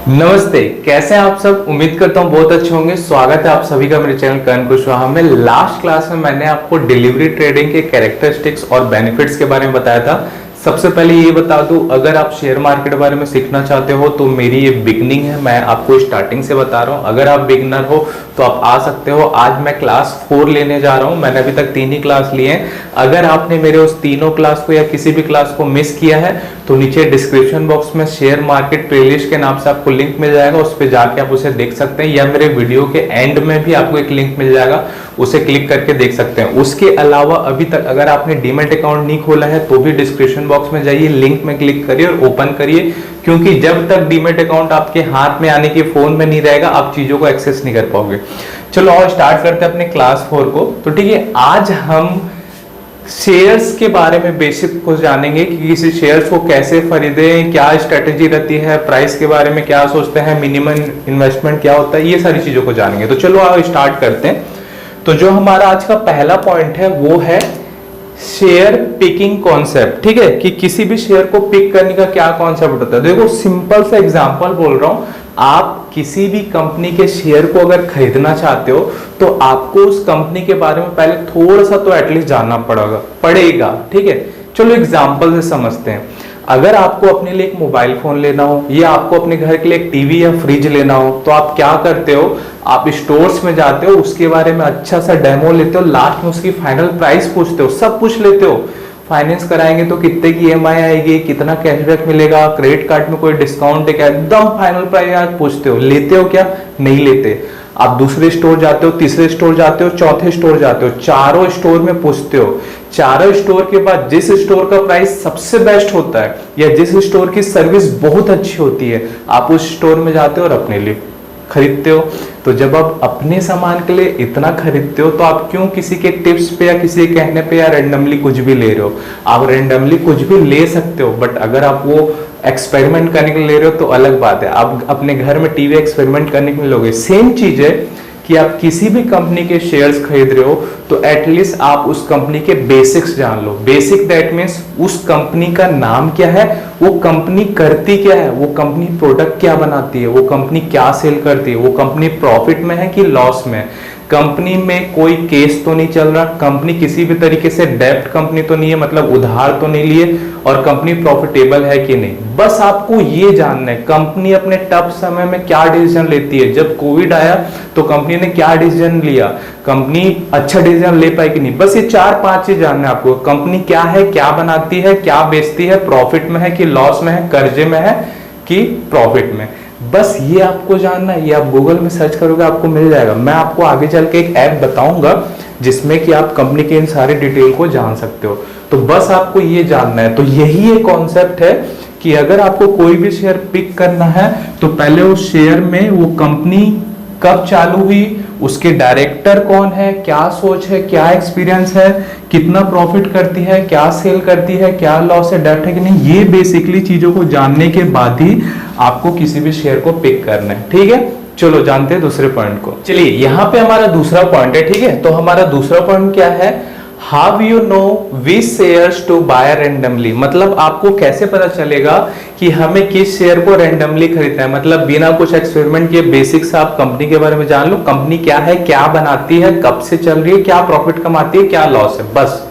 नमस्ते, कैसे हैं आप सब। उम्मीद करता हूँ बहुत अच्छे होंगे। स्वागत है आप सभी का मेरे चैनल करण कुशवाहा में। लास्ट क्लास में मैंने आपको डिलीवरी ट्रेडिंग के कैरेक्टरिस्टिक्स और बेनिफिट्स के बारे में बताया था। सबसे पहले ये बता दूं, अगर आप शेयर मार्केट के बारे में सीखना चाहते हो तो मेरी ये बिगनिंग है, मैं आपको स्टार्टिंग से बता रहा हूँ। अगर आप बिगनर हो तो आप आ सकते हो। आज मैं क्लास 4 लेने जा रहा हूँ, मैंने अभी तक 3 ही क्लास लिए हैं। अगर आपने मेरे उस तीनों क्लास को या किसी भी क्लास को मिस किया है तो नीचे डिस्क्रिप्शन बॉक्स में शेयर मार्केट प्लेलिस्ट के नाम से आपको लिंक मिल जाएगा, उस पर जाके आप उसे देख सकते हैं, या मेरे वीडियो के एंड में भी आपको एक लिंक मिल जाएगा, उसे क्लिक करके देख सकते हैं। उसके अलावा अभी तक अगर आपने डीमैट अकाउंट नहीं खोला है तो भी डिस्क्रिप्शन बॉक्स में जाइए, लिंक में क्लिक करिए और ओपन करिए, क्योंकि जब तक डीमैट अकाउंट आपके हाथ में आने की फोन में नहीं रहेगा आप चीजों को एक्सेस नहीं कर पाओगे। चलो और स्टार्ट करते हैं अपने क्लास 4 को। तो ठीक है, आज हम शेयर्स के बारे में बेसिक कुछ जानेंगे कि किसी शेयर्स को कैसे खरीदें, क्या स्ट्रेटेजी रहती है, प्राइस के बारे में क्या सोचते हैं, मिनिमम इन्वेस्टमेंट क्या होता है, ये सारी चीजों को जानेंगे। तो चलो आओ स्टार्ट करते हैं। तो जो हमारा आज का पहला पॉइंट है वो है शेयर पिकिंग कॉन्सेप्ट। ठीक है, कि किसी भी शेयर को पिक करने का क्या कॉन्सेप्ट होता है। देखो सिंपल सा एग्जांपल बोल रहा हूं, आप किसी भी कंपनी के शेयर को अगर खरीदना चाहते हो तो आपको उस कंपनी के बारे में पहले थोड़ा सा तो एटलीस्ट जानना पड़ेगा। ठीक है, चलो एग्जांपल से समझते हैं। अगर आपको अपने लिए एक मोबाइल फोन लेना हो या आपको अपने घर के लिए एक टीवी या फ्रिज लेना हो तो आप क्या करते हो, आप स्टोर्स में जाते हो, उसके बारे में अच्छा सा डेमो लेते हो, लास्ट में उसकी फाइनल प्राइस पूछते हो, सब पूछ लेते हो। फाइनेंस कराएंगे तो कितने की ईएमआई आएगी, कितना कैशबैक मिलेगा, क्रेडिट कार्ड में कोई डिस्काउंट है क्या, एकदम फाइनल प्राइस आज पूछते हो। लेते हो क्या? नहीं लेते। आप दूसरे स्टोर जाते हो, तीसरे स्टोर जाते हो, चौथे स्टोर जाते हो, चारों स्टोर में पूछते हो। चारों स्टोर के बाद जिस स्टोर का प्राइस सबसे बेस्ट होता है या जिस स्टोर की सर्विस बहुत अच्छी होती है आप उस स्टोर में जाते हो और अपने लिए खरीदते हो। तो जब आप अपने सामान के लिए इतना खरीदते हो तो आप क्यों किसी के टिप्स पे या किसी के कहने पे या रैंडमली कुछ भी ले रहे हो। आप रैंडमली कुछ भी ले सकते हो, बट अगर आप वो एक्सपेरिमेंट करने के लिए ले रहे हो तो अलग बात है। आप अपने घर में टीवी एक्सपेरिमेंट करने के लिए लोगे। सेम चीज है कि आप किसी भी कंपनी के शेयर्स खरीद रहे हो तो एटलीस्ट आप उस कंपनी के बेसिक्स जान लो। बेसिक दैट मीन्स उस कंपनी का नाम क्या है, वो कंपनी करती क्या है, वो कंपनी प्रोडक्ट क्या बनाती है, वो कंपनी क्या सेल करती है, वो कंपनी प्रॉफिट में है कि लॉस में है, कंपनी में कोई केस तो नहीं चल रहा, कंपनी किसी भी तरीके से डेब्ट कंपनी तो नहीं है, मतलब उधार तो नहीं लिए, और कंपनी प्रॉफिटेबल है कि नहीं। बस आपको ये जानना है कंपनी अपने टफ समय में क्या डिसीजन लेती है। जब कोविड आया तो कंपनी ने क्या डिसीजन लिया, कंपनी अच्छा डिसीजन ले पाई कि नहीं। बस ये 4-5 चीज जानना है आपको। कंपनी क्या है, क्या बनाती है, क्या बेचती है, प्रॉफिट में है कि लॉस में है, कर्जे में है कि प्रॉफिट में, बस ये आपको जानना है। ये आप गूगल में सर्च करोगे आपको मिल जाएगा। मैं आपको आगे चल के एक ऐप बताऊंगा जिसमें कि आप कंपनी के इन सारे डिटेल को जान सकते हो। तो बस आपको ये जानना है। तो यही एक कॉन्सेप्ट है कि अगर आपको कोई भी शेयर पिक करना है तो पहले उस शेयर में वो कंपनी कब चालू हुई, उसके डायरेक्टर कौन है, क्या सोच है, क्या एक्सपीरियंस है, कितना प्रॉफिट करती है, क्या सेल करती है, क्या लॉस है, डेट है कि नहीं, ये बेसिकली चीजों को जानने के बाद ही आपको किसी भी शेयर को पिक करना है। ठीक है, चलो जानते हैं दूसरे पॉइंट को। चलिए यहाँ पे हमारा दूसरा पॉइंट है। ठीक है, तो हमारा दूसरा पॉइंट क्या है, how you know which shares to buy randomly. मतलब आपको कैसे पता चलेगा कि हमें किस शेयर को रैंडमली खरीदना है। मतलब बिना कुछ एक्सपेरिमेंट किए बेसिक्स आप कंपनी के बारे में जान लो, कंपनी क्या है, क्या बनाती है, कब से चल रही है, क्या प्रॉफिट कमाती है, क्या लॉस है, बस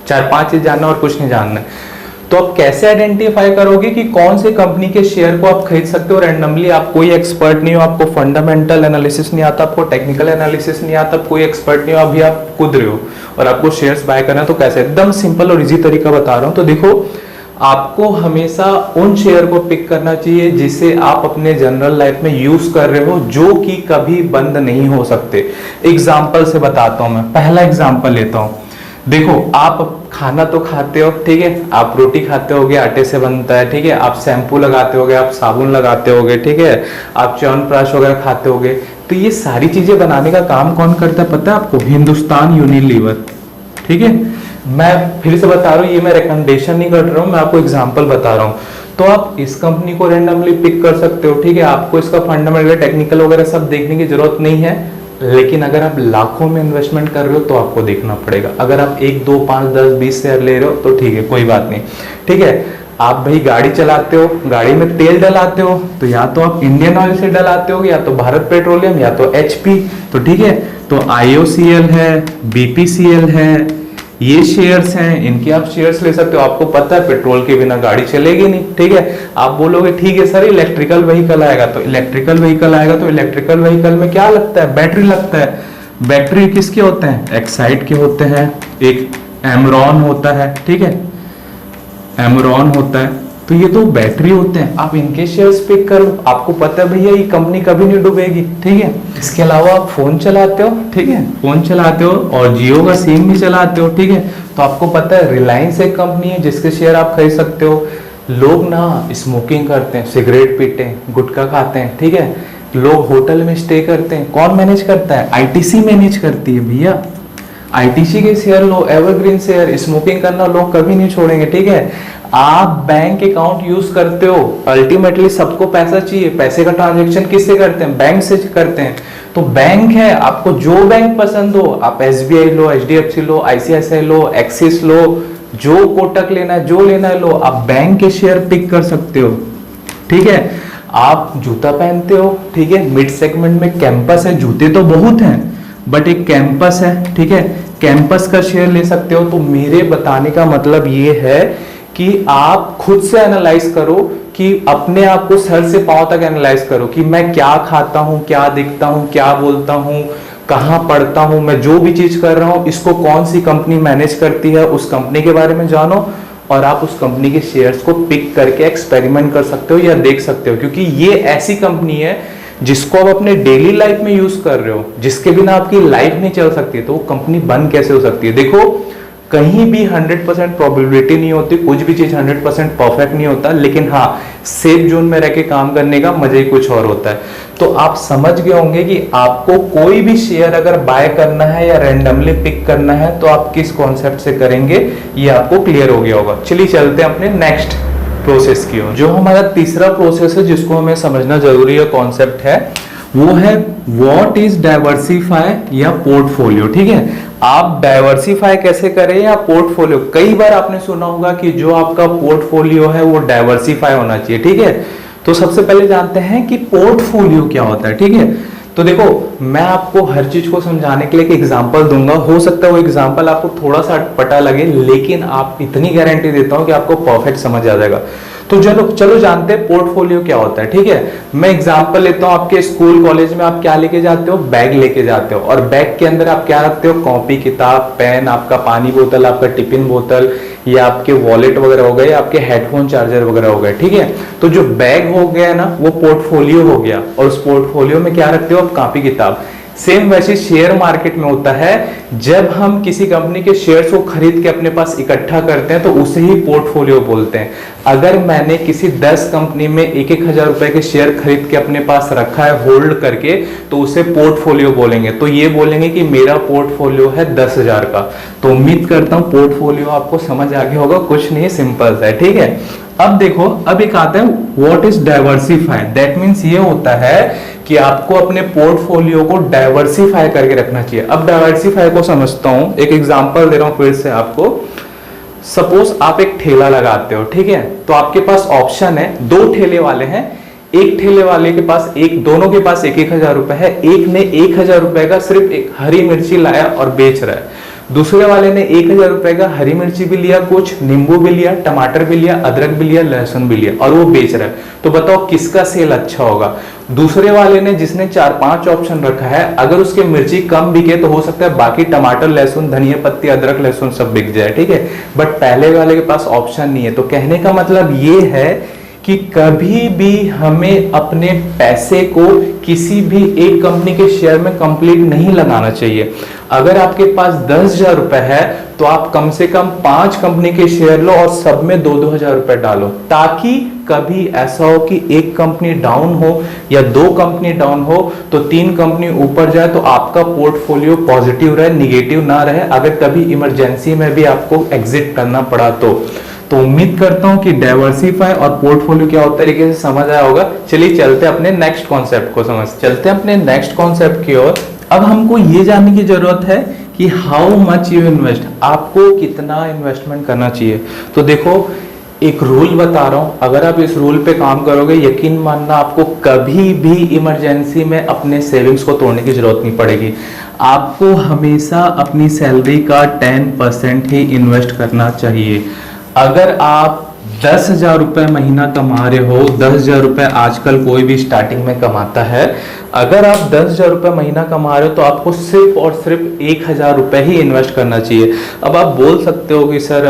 4-5 चीज जानना और कुछ नहीं जानना है। तो आप कैसे आइडेंटिफाई करोगे कि कौन से कंपनी के शेयर को आप खरीद सकते हो रैंडमली। आप कोई एक्सपर्ट नहीं हो, आपको फंडामेंटल एनालिसिस नहीं आता, आपको टेक्निकल एनालिसिस नहीं आता, कोई एक्सपर्ट नहीं हो, अभी आप कूद रहे हो और आपको शेयर्स बाय करना है, तो कैसे। एकदम सिंपल और इजी तरीका बता रहा हूं। तो देखो, आपको हमेशा उन शेयर को पिक करना चाहिए जिसे आप अपने जनरल लाइफ में यूज कर रहे हो, जो कि कभी बंद नहीं हो सकते। एग्जाम्पल से बताता हूं, मैं पहला एग्जाम्पल लेता हूं। देखो, आप खाना तो खाते हो, ठीक है, आप रोटी खाते होगे, आटे से बनता है, ठीक है, आप शैम्पू लगाते होगे, आप साबुन लगाते होगे, ठीक है, आप च्यवनप्राश वगैरह खाते होगे। तो ये सारी चीजें बनाने का काम कौन करता है पता है आपको? हिंदुस्तान यूनिलीवर। ठीक है, मैं फिर से बता रहा हूँ, ये मैं रिकमेंडेशन नहीं कर रहा हूँ, मैं आपको एग्जाम्पल बता रहा हूँ। तो आप इस कंपनी को रैंडमली पिक कर सकते हो। ठीक है, आपको इसका फंडामेंटल टेक्निकल वगैरह सब देखने की जरूरत नहीं है, लेकिन अगर आप लाखों में इन्वेस्टमेंट कर रहे हो तो आपको देखना पड़ेगा। अगर आप 1, 2, 5, 10, 20 शेयर ले रहे हो तो ठीक है, कोई बात नहीं। ठीक है, आप भाई गाड़ी चलाते हो, गाड़ी में तेल डलाते हो, तो या तो आप इंडियन ऑयल से डलाते हो, या तो भारत पेट्रोलियम, या तो एचपी। तो ठीक है, तो आईओसीएल है, बीपीसीएल है, ये शेयर्स हैं, इनके आप शेयर्स ले सकते हो। आपको पता है पेट्रोल के बिना गाड़ी चलेगी नहीं। ठीक है, आप बोलोगे ठीक है सर इलेक्ट्रिकल व्हीकल आएगा, तो इलेक्ट्रिकल व्हीकल आएगा तो इलेक्ट्रिकल व्हीकल में क्या लगता है, बैटरी लगता है। बैटरी किसके होते हैं, एक्साइड के होते हैं, एक एमरॉन होता है। ठीक है, एमरॉन होता है, तो ये तो बैटरी होते हैं। आप इनके शेयर्स पिक करो, आपको पता है भैया ये कंपनी कभी नहीं डूबेगी। ठीक है, इसके अलावा आप फोन चलाते हो, ठीक है, फोन चलाते हो और जियो का सिम भी चलाते हो। ठीक है, तो आपको पता है रिलायंस एक कंपनी है जिसके शेयर आप खरीद सकते हो। लोग ना स्मोकिंग करते हैं, सिगरेट पीते हैं, गुटखा खाते हैं। ठीक है, लोग होटल में स्टे करते हैं, कौन मैनेज करता है, आईटीसी मैनेज करती है भैया। आईटीसी के शेयर लो, एवरग्रीन शेयर। स्मोकिंग करना लोग कभी नहीं छोड़ेंगे। ठीक है, आप बैंक अकाउंट यूज करते हो, अल्टीमेटली सबको पैसा चाहिए। पैसे का ट्रांजैक्शन किससे करते हैं, बैंक से करते हैं। तो बैंक है, आपको जो बैंक पसंद हो, आप एसबीआई लो, एचडीएफसी लो, आईसीआईसीआई लो, एक्सिस लो, जो कोटक लेना है, जो लेना है लो, आप बैंक के शेयर पिक कर सकते हो। ठीक है, आप जूता पहनते हो, ठीक है, मिड सेगमेंट में कैंपस है, जूते तो बहुत हैं बट एक कैंपस है। ठीक है, कैंपस का शेयर ले सकते हो। तो मेरे बताने का मतलब ये है कि आप खुद से एनालाइज करो, कि अपने आप को सर से पांव तक एनालाइज करो कि मैं क्या खाता हूं, क्या दिखता हूं, क्या बोलता हूं, कहां पढ़ता हूं, मैं जो भी चीज कर रहा हूं इसको कौन सी कंपनी मैनेज करती है, उस कंपनी के बारे में जानो और आप उस कंपनी के शेयर्स को पिक करके एक्सपेरिमेंट कर सकते हो या देख सकते हो। क्योंकि ये ऐसी कंपनी है जिसको आप अपने डेली लाइफ में यूज कर रहे हो, जिसके बिना आपकी लाइफ नहीं चल सकती, तो वो कंपनी बंद कैसे हो सकती है। देखो कहीं भी 100% प्रोबेबिलिटी नहीं होती, कुछ भी चीज 100% परफेक्ट नहीं होता, लेकिन हाँ सेफ जोन में रह के काम करने का मजा ही कुछ और होता है। तो आप समझ गए होंगे कि आपको कोई भी शेयर अगर बाय करना है या रैंडमली पिक करना है तो आप किस कॉन्सेप्ट से करेंगे, ये आपको क्लियर हो गया होगा। चलिए चलते हैं अपने नेक्स्ट प्रोसेस की ओर। जो हमारा तीसरा प्रोसेस है जिसको हमें समझना जरूरी है, कॉन्सेप्ट है, वो है व्हाट इज डाइवर्सिफाई या पोर्टफोलियो। ठीक है, आप डाइवर्सिफाई कैसे करें या पोर्टफोलियो। कई बार आपने सुना होगा कि जो आपका पोर्टफोलियो है वो डाइवर्सिफाई होना चाहिए। ठीक है, तो सबसे पहले जानते हैं कि पोर्टफोलियो क्या होता है। ठीक है, तो देखो मैं आपको हर चीज को समझाने के लिए एक एग्जांपल दूंगा, हो सकता है वो एग्जांपल आपको थोड़ा सा अटपटा लगे, लेकिन आप इतनी गारंटी देता हूं कि आपको परफेक्ट समझ आ जाएगा। तो चलो जानते हैं पोर्टफोलियो क्या होता है। ठीक है, मैं एग्जांपल लेता हूं, आपके स्कूल कॉलेज में आप क्या लेके जाते हो, बैग लेके जाते हो, और बैग के अंदर आप क्या रखते हो, कॉपी किताब पेन, आपका पानी बोतल, आपका टिफिन बोतल, या आपके वॉलेट वगैरह हो गए, आपके हेडफोन चार्जर वगैरह हो गए। ठीक है, तो जो बैग हो गया ना वो पोर्टफोलियो हो गया, और उस पोर्टफोलियो में क्या रखते हो आप, कॉपी किताब। सेम वैसे शेयर मार्केट में होता है, जब हम किसी कंपनी के शेयर्स को खरीद के अपने पास इकट्ठा करते हैं तो उसे ही पोर्टफोलियो बोलते हैं। अगर मैंने किसी 10 कंपनी में 1,000 रुपए के शेयर खरीद के अपने पास रखा है होल्ड करके, तो उसे पोर्टफोलियो बोलेंगे। तो ये बोलेंगे कि मेरा पोर्टफोलियो है 10,000 का। तो उम्मीद करता हूं पोर्टफोलियो आपको समझ आ गया होगा, कुछ नहीं सिंपल है। ठीक है, अब देखो अब एक आता है what is diversify. That means ये होता है कि आपको अपने पोर्टफोलियो को डाइवर्सिफाई करके रखना चाहिए। अब डाइवर्सिफाई को समझता हूं, एक एग्जांपल दे रहा हूं फिर से आपको। सपोज आप एक ठेला लगाते हो, ठीक है, तो आपके पास ऑप्शन है, 2 ठेले वाले हैं, एक ठेले वाले के पास दोनों के पास 1,000 रुपए है, एक ने 1,000 रुपए का सिर्फ एक हरी मिर्ची लाया और बेच रहा है, दूसरे वाले ने 1,000 रुपए का हरी मिर्ची भी लिया, कुछ नींबू भी लिया, टमाटर भी लिया, अदरक भी लिया, लहसुन भी लिया, और वो बेच रहा है। तो बताओ किसका सेल अच्छा होगा। दूसरे वाले ने, जिसने 4-5 ऑप्शन रखा है, अगर उसके मिर्ची कम बिके तो हो सकता है बाकी टमाटर, लहसुन, धनिया पत्ती, अदरक, लहसुन सब बिक जाए। ठीक है, बट पहले वाले के पास ऑप्शन नहीं है। तो कहने का मतलब ये है कि कभी भी हमें अपने पैसे को किसी भी एक कंपनी के शेयर में कंप्लीट नहीं लगाना चाहिए। अगर आपके पास 10,000 रुपए है तो आप कम से कम 5 कंपनी के शेयर लो और सब में 2-2 हजार रुपए डालो, ताकि कभी ऐसा हो कि एक कंपनी डाउन हो या 2 कंपनी डाउन हो तो 3 कंपनी ऊपर जाए, तो आपका पोर्टफोलियो पॉजिटिव रहे, निगेटिव ना रहे, अगर कभी इमरजेंसी में भी आपको एग्जिट करना पड़ा तो उम्मीद करता हूं कि डाइवर्सिफाई और पोर्टफोलियो क्या होता है तरीके से समझ आया होगा। चलिए चलते हैं अपने नेक्स्ट कॉन्सेप्ट को चलते हैं अपने नेक्स्ट कॉन्सेप्ट की ओर। अब हमको ये जानने की जरूरत है कि हाउ मच यू इन्वेस्ट, आपको कितना इन्वेस्टमेंट करना चाहिए। तो देखो एक रूल बता रहा हूं, अगर आप इस रूल पे काम करोगे, यकीन मानना आपको कभी भी इमरजेंसी में अपने सेविंग्स को तोड़ने की जरूरत नहीं पड़ेगी। आपको हमेशा अपनी सैलरी का 10% ही इन्वेस्ट करना चाहिए। अगर आप 10,000 रुपये महीना कमा रहे हो, 10,000 रुपये आजकल कोई भी स्टार्टिंग में कमाता है, अगर आप 10,000 रुपये महीना कमा रहे हो तो आपको सिर्फ और सिर्फ 1,000 रुपये ही इन्वेस्ट करना चाहिए। अब आप बोल सकते हो कि सर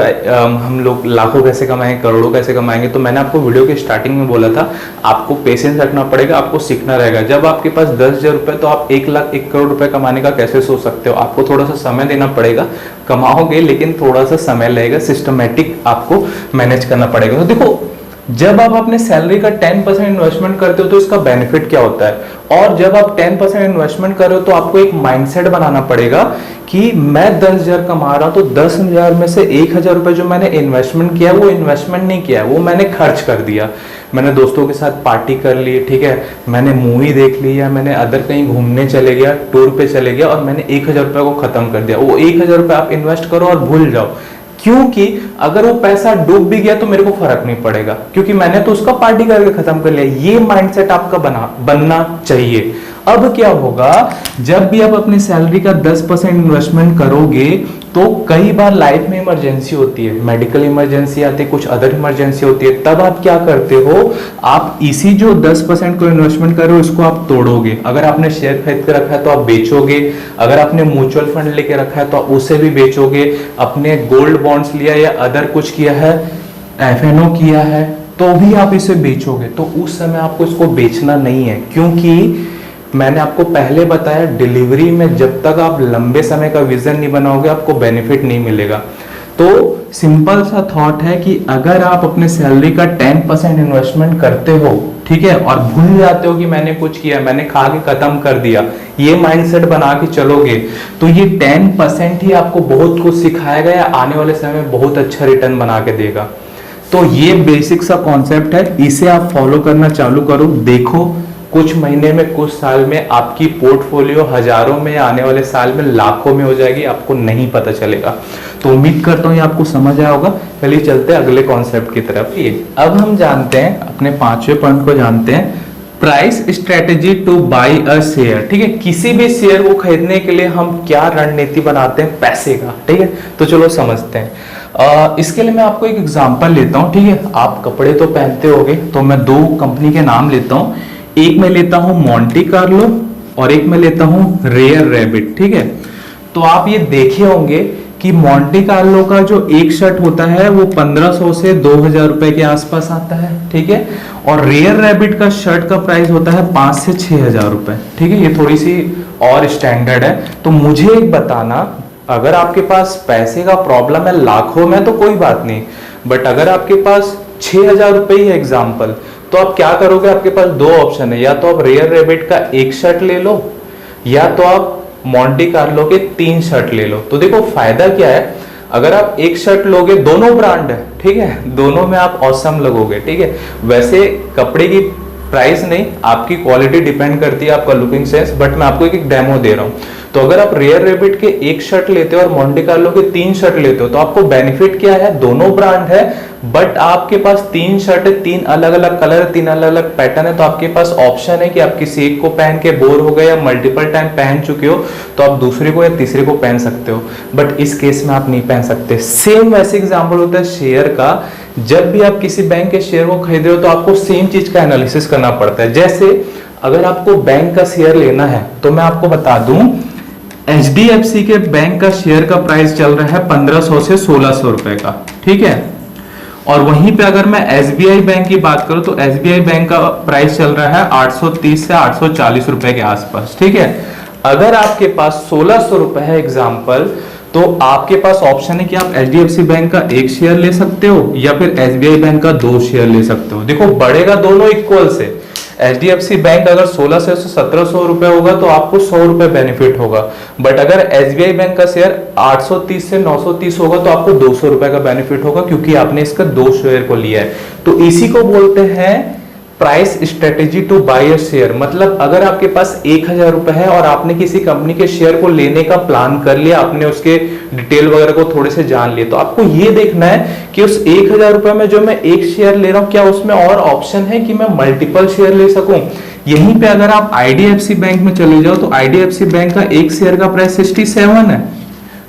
हम लोग लाखों कैसे कमाएंगे, करोड़ों कैसे कमाएंगे, तो मैंने आपको वीडियो के स्टार्टिंग में बोला था, आपको पेशेंस रखना पड़ेगा, आपको सीखना रहेगा। जब आपके पास 10,000 रुपये, तो आप 1 लाख 1 करोड़ रुपये कमाने का कैसे सोच सकते हो? आपको थोड़ा सा समय देना पड़ेगा, कमाओगे लेकिन थोड़ा सा समय लगेगा, सिस्टमेटिक आपको मैनेज करना पड़ेगा। तो देखो, जब आप अपने सैलरी का 10% इन्वेस्टमेंट करते हो तो इसका बेनिफिट क्या होता है, और जब आप 10% इन्वेस्टमेंट कर रहे हो तो आपको एक माइंडसेट बनाना पड़ेगा कि मैं 10,000 कमा रहा हूं, तो 10,000 में से 1,000 रुपए जो मैंने इन्वेस्टमेंट किया, वो इन्वेस्टमेंट नहीं किया, वो मैंने खर्च कर दिया। मैंने दोस्तों के साथ पार्टी कर ली, ठीक है, मैंने मूवी देख ली, या मैंने अदर कहीं घूमने चले गया, टूर पे चले गया, और मैंने 1,000 रुपए को खत्म कर दिया। वो 1,000 रुपए आप इन्वेस्ट करो और भूल जाओ, क्योंकि अगर वो पैसा डूब भी गया तो मेरे को फर्क नहीं पड़ेगा, क्योंकि मैंने तो उसका पार्टी करके खत्म कर लिया। ये माइंडसेट आपका बनना चाहिए। अब क्या होगा, जब भी आप अपनी सैलरी का 10% इन्वेस्टमेंट करोगे तो कई बार लाइफ में इमरजेंसी होती है, मेडिकल इमरजेंसी आती है, कुछ अदर इमरजेंसी होती है, तब आप क्या करते हो, आप इसी जो 10% को इन्वेस्टमेंट कर रहे हो इसको आप तोड़ोगे। अगर आपने शेयर खरीद के रखा है तो आप बेचोगे, अगर आपने म्यूचुअल फंड लेके रखा है तो आप उसे भी बेचोगे, अपने गोल्ड बॉन्ड्स लिया या अदर कुछ किया है, एफएनओ किया है, तो भी आप इसे बेचोगे। तो उस समय आपको इसको बेचना नहीं है, क्योंकि मैंने आपको पहले बताया, डिलीवरी में जब तक आप लंबे समय का विजन नहीं बनाओगे आपको बेनिफिट नहीं मिलेगा। तो सिंपल सा थॉट है कि अगर आप अपने सैलरी का 10% इन्वेस्टमेंट करते हो, ठीक है, और भूल जाते हो कि मैंने कुछ किया, मैंने खा के खत्म कर दिया, ये माइंडसेट बना के चलोगे तो ये 10% ही आपको बहुत कुछ सिखाएगा या आने वाले समय में बहुत अच्छा रिटर्न बना के देगा। तो ये बेसिक सा कॉन्सेप्ट है, इसे आप फॉलो करना चालू करो। देखो, कुछ महीने में, कुछ साल में आपकी पोर्टफोलियो हजारों में, आने वाले साल में लाखों में हो जाएगी, आपको नहीं पता चलेगा। तो उम्मीद करता हूं ये आपको समझ आया होगा। चलिए चलते हैं अगले कॉन्सेप्ट की तरफ। ये अब हम जानते हैं, अपने 5वें पॉइंट को जानते हैं, price strategy two by a share. ठीक है, किसी भी शेयर को खरीदने के लिए हम क्या रणनीति बनाते हैं पैसे का। ठीक है, तो चलो समझते हैं। इसके लिए मैं आपको एक एग्जांपल लेता हूं। ठीक है, आप कपड़े तो पहनते होगे, तो मैं 2 कंपनी के नाम लेता हूं। एक मैं लेता हूं मोंटी कार्लो और एक मैं लेता हूं रेयर रैबिट। ठीक है, तो आप ये देखे होंगे कि मोंटी कार्लो का जो एक शर्ट होता है वो 1500 से 2000 रुपए के आसपास आता है। ठीक है, और रेयर रैबिट का शर्ट का प्राइस होता है 5 से 6000 रुपए। ठीक है, ये थोड़ी सी और स्टैंडर्ड है। तो मुझे एक बताना, अगर आपके पास पैसे का प्रॉब्लम है लाखों में तो कोई बात नहीं, बट अगर आपके पास 6000 रुपए ही है एग्जाम्पल, तो आप क्या करोगे? आपके पास 2 ऑप्शन है, या तो आप रेयर रैबिट का एक शर्ट ले लो, या तो आप मोंटी कार्लो के 3 शर्ट ले लो। तो देखो फायदा क्या है, अगर आप एक शर्ट लोगे, दोनों ब्रांड है, ठीक है, दोनों में आप ऑसम लगोगे। ठीक है, वैसे कपड़े की प्राइस नहीं, आपकी क्वालिटी डिपेंड करती है, आपका लुकिंग सेंस, बट मैं आपको एक डेमो दे रहा हूं। तो अगर आप रेयर रैबिट के एक शर्ट लेते हो और मोंटी कार्लो के 3 शर्ट लेते हो, तो आपको बेनिफिट क्या है? दोनों ब्रांड है, बट आपके पास 3 शर्ट है, 3 अलग अलग कलर, 3 अलग अलग पैटर्न है, तो आपके पास ऑप्शन है कि आप किसी एक को पहन के बोर हो गए या मल्टीपल टाइम पहन चुके हो, तो आप दूसरे को या तीसरे को पहन सकते हो, बट इस केस में आप नहीं पहन सकते। सेम वैसे एग्जाम्पल होता है शेयर का। जब भी आप किसी बैंक के शेयर को खरीद रहे हो तो आपको सेम चीज का एनालिसिस करना पड़ता है। जैसे अगर आपको बैंक का शेयर लेना है, तो मैं आपको बता दूं, HDFC के बैंक का शेयर का प्राइस चल रहा है 1500 से 1600 रुपए का। ठीक है, और वहीं पे अगर मैं SBI बैंक की बात करूं तो SBI बैंक का प्राइस चल रहा है 830 से 840 रुपए के आसपास। ठीक है, अगर आपके पास 1600 रुपए है एग्जाम्पल, तो आपके पास ऑप्शन है कि आप HDFC बैंक का एक शेयर ले सकते हो या फिर SBI बैंक का 2 शेयर ले सकते हो। देखो बढ़ेगा दोनों इक्वल से। HDFC बैंक अगर 1600 से 1700 रुपए होगा तो आपको 100 रुपए बेनिफिट होगा, बट अगर SBI बैंक का शेयर 830 से 930 होगा तो आपको 200 रुपए का बेनिफिट होगा, क्योंकि आपने इसका 2 शेयर को लिया है। तो इसी को बोलते हैं price strategy to buy a share, मतलब अगर आपके पास 1000 रुपए है और आपने किसी कंपनी के शेयर को लेने का प्लान कर लिया, आपने उसके डिटेल वगैरह को थोड़े से जान लिए, तो आपको ये देखना है कि उस 1000 रुपए में जो मैं एक शेयर ले रहा हूं, क्या उसमें और ऑप्शन है कि मैं मल्टीपल शेयर ले सकूं। यहीं पे अगर आप आईडीएफसी बैंक में चले जाओ तो आईडीएफसी बैंक का एक शेयर का प्राइस 67 है,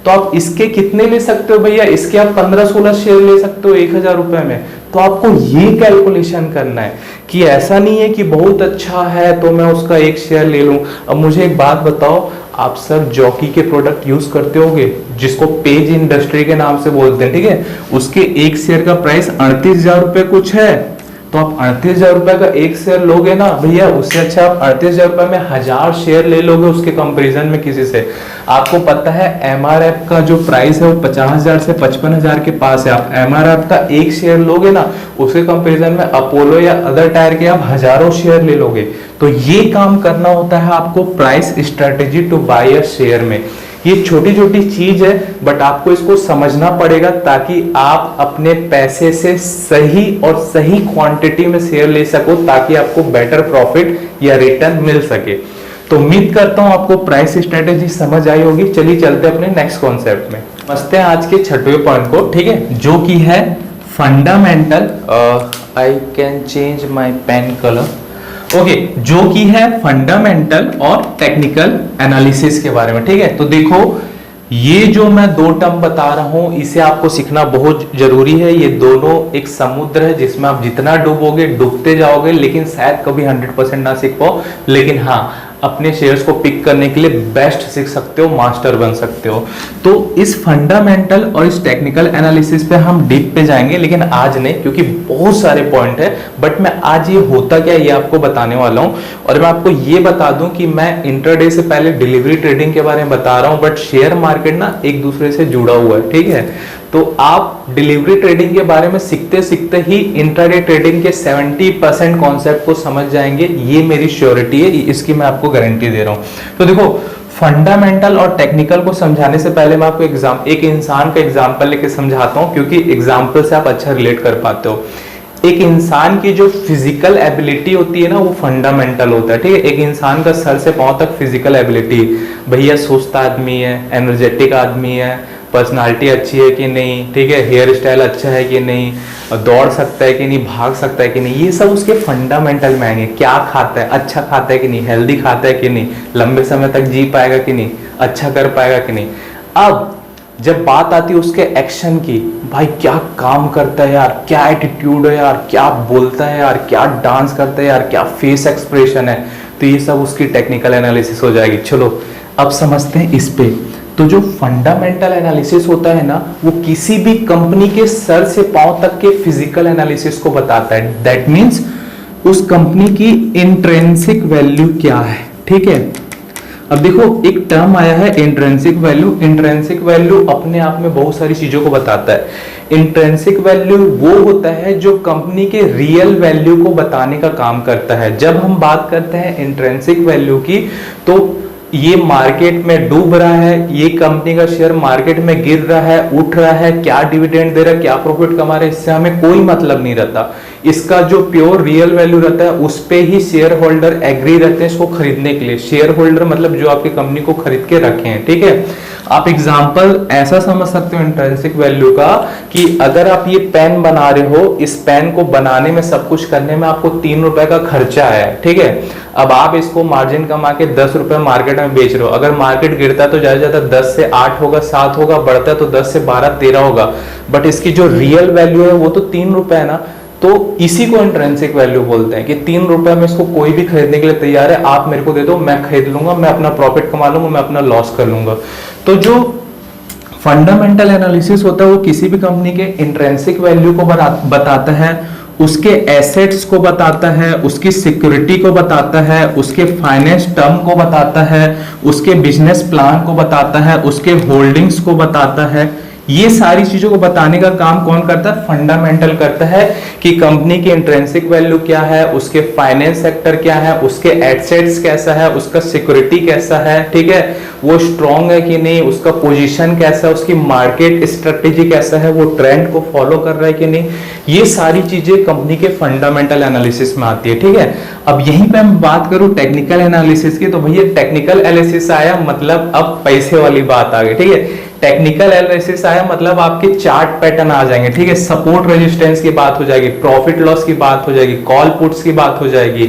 तो आप इसके कितने ले सकते हो भैया, इसके आप 15-16 शेयर ले सकते हो 1000 रुपए में। तो आपको ये कैलकुलेशन करना है कि ऐसा नहीं है कि बहुत अच्छा है तो मैं उसका एक शेयर ले लूं। अब मुझे एक बात बताओ, आप सब जॉकी के प्रोडक्ट यूज करते होगे जिसको पेज इंडस्ट्री के नाम से बोलते हैं, ठीक है, उसके एक शेयर का प्राइस 38,000 रुपए कुछ है, तो आप 38,000 रुपए का एक शेयर लोगे ना भैया, उससे अच्छा आप 38,000 रुपए में 1000 शेयर ले लोगे उसके कंपैरिजन में किसी से। आपको पता है एमआरएफ का जो प्राइस है वो 50,000 से 55,000 के पास है, आप एमआरएफ का एक शेयर लोगे ना, उसके कंपैरिजन में अपोलो या अदर टायर के आप हजारों शेयर ले लोगे। तो ये काम करना होता है आपको price strategy to buy a share में। ये छोटी छोटी चीज है बट आपको इसको समझना पड़ेगा ताकि आप अपने पैसे से सही और सही क्वांटिटी में शेयर ले सको, ताकि आपको बेटर प्रॉफिट या रिटर्न मिल सके। तो उम्मीद करता हूं आपको प्राइस स्ट्रेटेजी समझ आई होगी। चलिए चलते हैं अपने नेक्स्ट कॉन्सेप्ट में, समझते हैं आज के छठवें पॉइंट को, ठीक है, जो कि है fundamental. I can change my pen colour. Okay, जो कि है फंडामेंटल और टेक्निकल एनालिसिस के बारे में, ठीक है। तो देखो ये जो मैं दो टर्म बता रहा हूं इसे आपको सीखना बहुत जरूरी है। ये दोनों एक समुद्र है जिसमें आप जितना डूबोगे डूबते जाओगे, लेकिन शायद कभी 100% ना सीख पाओ, लेकिन हाँ अपने शेयर्स को पिक करने के लिए बेस्ट सीख सकते हो, मास्टर बन सकते हो। तो इस फंडामेंटल और इस टेक्निकल एनालिसिस पे हम डीप पे जाएंगे, लेकिन आज नहीं, क्योंकि बहुत सारे पॉइंट है। बट मैं आज ये होता क्या ये आपको बताने वाला हूं। और मैं आपको ये बता दूं कि मैं इंट्राडे से पहले डिलीवरी ट्रेडिंग के बारे में बता रहा हूं, बट शेयर मार्केट ना एक दूसरे से जुड़ा हुआ है, ठीक है। तो आप डिलीवरी ट्रेडिंग के बारे में सीखते सीखते ही इंट्राडे ट्रेडिंग के 70% कॉन्सेप्ट को समझ जाएंगे, ये मेरी श्योरिटी है, इसकी मैं आपको गारंटी दे रहा हूं। तो देखो फंडामेंटल और टेक्निकल को समझाने से पहले मैं आपको एक इंसान का एग्जांपल लेके समझाता हूं, क्योंकि एग्जांपल से आप अच्छा रिलेट कर पाते हो। एक इंसान की जो फिजिकल एबिलिटी होती है ना वो फंडामेंटल होता है, ठीक है। एक इंसान का सर से पांव तक फिजिकल एबिलिटी, भैया सुस्त आदमी है, एनर्जेटिक आदमी है, पर्सनालिटी अच्छी है कि नहीं, ठीक है, हेयर स्टाइल अच्छा है कि नहीं, दौड़ सकता है कि नहीं, भाग सकता है कि नहीं, ये सब उसके फंडामेंटल में आएंगे। क्या खाता है, अच्छा खाता है कि नहीं, हेल्दी खाता है कि नहीं, लंबे समय तक जी पाएगा कि नहीं, अच्छा कर पाएगा कि नहीं। अब जब बात आती है उसके एक्शन की, भाई क्या काम करता है यार, क्या एटीट्यूड है यार, क्या बोलता है यार, क्या डांस करता है यार, क्या फेस एक्सप्रेशन है, तो ये सब उसकी टेक्निकल एनालिसिस हो जाएगी। चलो अब समझते हैं इस पे। तो जो फंडामेंटल एनालिसिस होता है ना वो किसी भी कंपनी के सर से पांव तक के फिजिकल एनालिसिस को बताता है। दैट मीन्स उस कंपनी की इंट्रिंसिक वैल्यू क्या है, ठीक है। अब देखो एक टर्म आया है इंट्रिंसिक वैल्यू। इंट्रिंसिक वैल्यू अपने आप में बहुत सारी चीजों को बताता है। इंट्रिंसिक वैल्यू वो होता है जो कंपनी के रियल वैल्यू को बताने का काम करता है। जब हम बात करते हैं इंट्रिंसिक वैल्यू की, तो ये मार्केट में डूब रहा है, ये कंपनी का शेयर मार्केट में गिर रहा है, उठ रहा है, क्या डिविडेंड दे रहा है, क्या प्रॉफिट कमा रहा है, इससे हमें कोई मतलब नहीं रहता। इसका जो प्योर रियल वैल्यू रहता है उस पे ही शेयर होल्डर एग्री रहते हैं इसको खरीदने के लिए। शेयर होल्डर मतलब जो आपकी कंपनी को खरीद के रखे हैं, ठीक है। आप एग्जांपल ऐसा समझ सकते हो इंट्रिंसिक वैल्यू का कि अगर आप ये पेन बना रहे हो, इस पेन को बनाने में सब कुछ करने में आपको 3 रुपए का खर्चा है, ठीक है। अब आप इसको मार्जिन कमा के 10 रुपए मार्केट में बेच रहे हो। अगर मार्केट गिरता है तो ज्यादा ज्यादा 10 से 8 होगा, 7 होगा, बढ़ता है तो 10 से 12, 13 होगा, बट इसकी जो रियल वैल्यू है वो तो 3 रुपए है ना। तो इसी को इंट्रिंसिक वैल्यू बोलते हैं कि 3 रुपए में इसको कोई भी खरीदने के लिए तैयार है, आप मेरे को दे दो, मैं खरीद लूंगा, मैं अपना प्रॉफिट कमा लूंगा, मैं अपना लॉस कर लूंगा। तो जो फंडामेंटल एनालिसिस होता है वो किसी भी कंपनी के इंट्रिंसिक वैल्यू को बताता है, उसके एसेट्स को बताता है, उसकी सिक्योरिटी को बताता है, उसके फाइनेंस टर्म को बताता है, उसके बिजनेस प्लान को बताता है, उसके होल्डिंग्स को बताता है। ये सारी चीजों को बताने का काम कौन करता है? फंडामेंटल करता है कि कंपनी की इंट्रिंसिक वैल्यू क्या है, उसके फाइनेंस सेक्टर क्या है, उसके एसेट्स कैसा है, उसका सिक्योरिटी कैसा है, ठीक है, वो स्ट्रॉन्ग है कि नहीं, उसका पोजीशन कैसा है, उसकी मार्केट स्ट्रेटेजी कैसा है, वो ट्रेंड को फॉलो कर रहा है कि नहीं। ये सारी चीजें कंपनी के फंडामेंटल एनालिसिस में आती है, ठीक है। अब यहीं पे मैं बात करूं टेक्निकल एनालिसिस की, तो भैया टेक्निकल एनालिसिस आया मतलब अब पैसे वाली बात आ गई, ठीक है। टेक्निकल एनालिसिस आया मतलब आपके चार्ट पैटर्न आ जाएंगे, ठीक है, सपोर्ट रेजिस्टेंस की बात हो जाएगी, प्रॉफिट लॉस की बात हो जाएगी, कॉल पुट्स की बात हो जाएगी,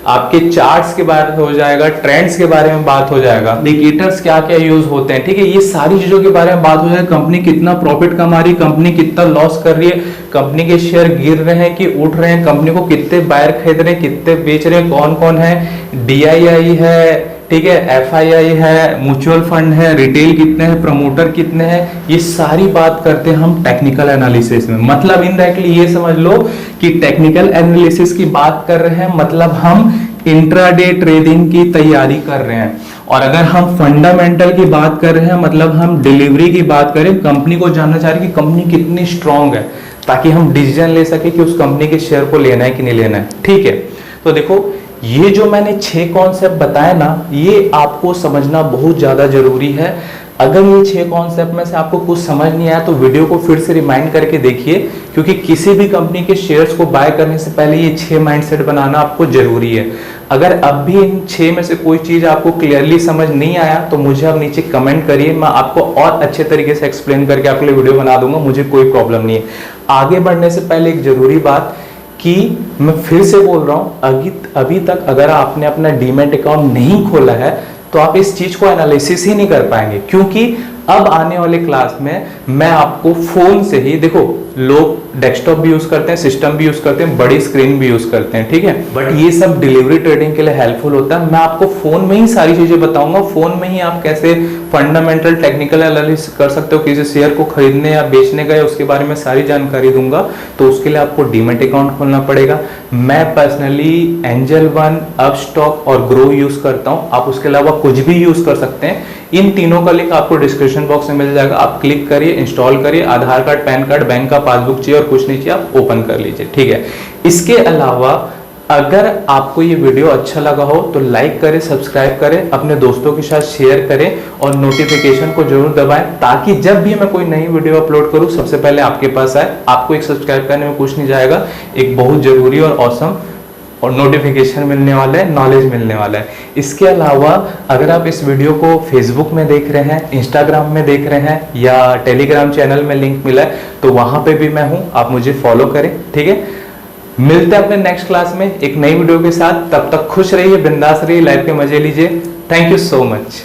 आपके चार्ट्स के बारे में हो जाएगा, ट्रेंड्स के बारे में बात हो जाएगा, इंडिकेटर्स क्या क्या यूज होते हैं, ठीक है, ये सारी चीजों के बारे में बात हो जाएगी। कंपनी कितना प्रॉफिट कमा रही है, कंपनी कितना लॉस कर रही है, कंपनी के शेयर गिर रहे हैं कि उठ रहे हैं, कंपनी को कितने बायर खरीद रहे हैं, कितने बेच रहे हैं, कौन कौन है, DII है, ठीक है, FII है, म्यूचुअल फंड है, रिटेल कितने हैं, प्रमोटर कितने हैं, ये सारी बात करते हैं हम टेक्निकल एनालिसिस में। मतलब इनडायरेक्टली ये समझ लो कि टेक्निकल एनालिसिस की बात कर रहे हैं मतलब हम इंट्राडे ट्रेडिंग की तैयारी कर रहे हैं। और अगर हम फंडामेंटल की बात कर रहे हैं मतलब हम डिलीवरी की बात करें, कंपनी को जानना चाह रहे हैं कि कंपनी कितनी स्ट्रांग है, ताकि हम डिसीजन ले सके कि उस कंपनी के शेयर को लेना है कि नहीं लेना है, ठीक है। तो देखो ये जो मैंने 6 कॉन्सेप्ट बताए ना, ये आपको समझना बहुत ज्यादा जरूरी है। अगर ये 6 कॉन्सेप्ट में से आपको कुछ समझ नहीं आया तो वीडियो को फिर से रिमाइंड करके देखिए, क्योंकि किसी भी कंपनी के शेयर्स को बाय करने से पहले ये 6 माइंडसेट बनाना आपको जरूरी है। अगर अब भी इन 6 में से कोई चीज आपको क्लियरली समझ नहीं आया तो मुझे अब नीचे कमेंट करिए, मैं आपको और अच्छे तरीके से एक्सप्लेन करके आपके लिए वीडियो बना दूंगा, मुझे कोई प्रॉब्लम नहीं है। आगे बढ़ने से पहले एक जरूरी बात कि मैं फिर से बोल रहा हूं, अभी तक अगर आपने अपना डीमैट अकाउंट नहीं खोला है तो आप इस चीज को एनालिसिस ही नहीं कर पाएंगे, क्योंकि अब आने वाले क्लास में मैं आपको फोन से ही, देखो लोग डेस्कटॉप भी यूज करते हैं, सिस्टम भी यूज करते हैं, बड़ी स्क्रीन भी यूज करते हैं, ठीक है, बट ये सब डिलीवरी ट्रेडिंग के लिए हेल्पफुल होता है। मैं आपको फोन में ही सारी चीजें बताऊंगा, फोन में ही आप कैसे फंडामेंटल टेक्निकल एनालिसिस कर सकते हो, किसी शेयर को खरीदने या बेचने का, उसके बारे में सारी जानकारी दूंगा। तो उसके लिए आपको डीमैट अकाउंट खोलना पड़ेगा। मैं पर्सनली एंजल वन, अपस्टॉक और ग्रो यूज करता हूं, आप उसके अलावा कुछ भी यूज कर सकते हैं। इन तीनों का लिंक आपको डिस्क्रिप्शन बॉक्स में मिल जाएगा, आप क्लिक करिए, इंस्टॉल करिए, आधार कार्ड, पैन कार्ड, बैंक का पासबुक चाहिए और कुछ नहीं चाहिए, आप ओपन कर लीजिए, ठीक है। इसके अलावा अगर आपको ये वीडियो अच्छा लगा हो तो लाइक करें, सब्सक्राइब करें, अपने दोस्तों के साथ शेयर करें और नोटिफिकेशन को जरूर दबाएं, ताकि जब भी मैं कोई नई वीडियो अपलोड करूं सबसे पहले आपके पास आए। आपको एक सब्सक्राइब करने में कुछ नहीं जाएगा, एक बहुत जरूरी और ऑसम और नोटिफिकेशन मिलने वाला है, नॉलेज मिलने वाला है। इसके अलावा अगर आप इस वीडियो को फेसबुक में देख रहे हैं, इंस्टाग्राम में देख रहे हैं या टेलीग्राम चैनल में लिंक मिला है तो वहां पे भी मैं हूं, आप मुझे फॉलो करें, ठीक है। मिलते हैं अपने नेक्स्ट क्लास में एक नई वीडियो के साथ, तब तक खुश रहिए, बिंदास रहिए, लाइफ के मजे लीजिए। Thank you so much.